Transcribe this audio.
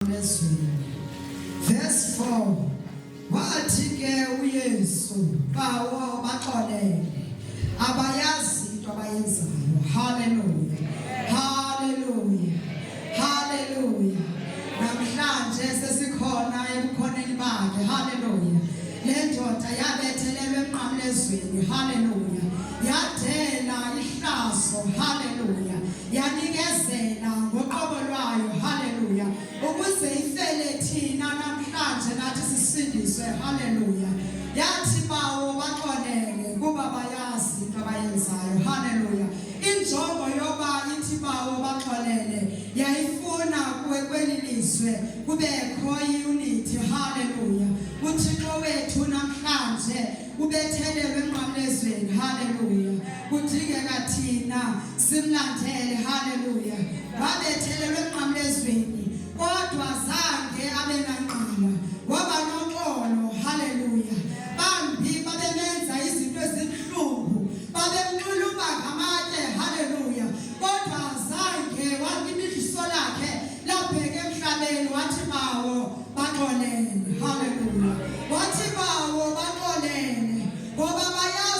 Verse 4. Wathi ke uYesu bawo baxolele abayazi into abayenzayo. Hallelujah. Hallelujah. Hallelujah. Namhlanje sesikhona ebukhoneni bakhe. Hallelujah. Le ndoda yabethelelwe emnqamlezweni. Hallelujah. Yadela ihlaso. Hallelujah. Yanikezela ngoqobo lwayo. Hallelujah. Ukuze ifele thina namhlanje nathi sisindiswe. Hallelujah. Yathi bawo baxolele kuba bayazi into abayenzayo. Hallelujah. Injongo yoba ithi bawo baxolele yayifuna kwelilizwe kubekho iunity. Hallelujah. uThixo wethu namhlanje ubethelelwe emnqamlezweni. Hallelujah. Kudingeka thina simlandele. Hallelujah. Wabethelelwe emnqamlezweni kodwa zange abe nanqala waba noxolo. Hallelujah. Bambi babemenza izinto ezibuhlungu, babemnquluba ngamatye. Hallelujah. Kodwa zange imihliso lakhe labheka emhlabeni. Wathi bawo baxolele. Hallelujah. Wathi bawo baxolele ngoba bayazi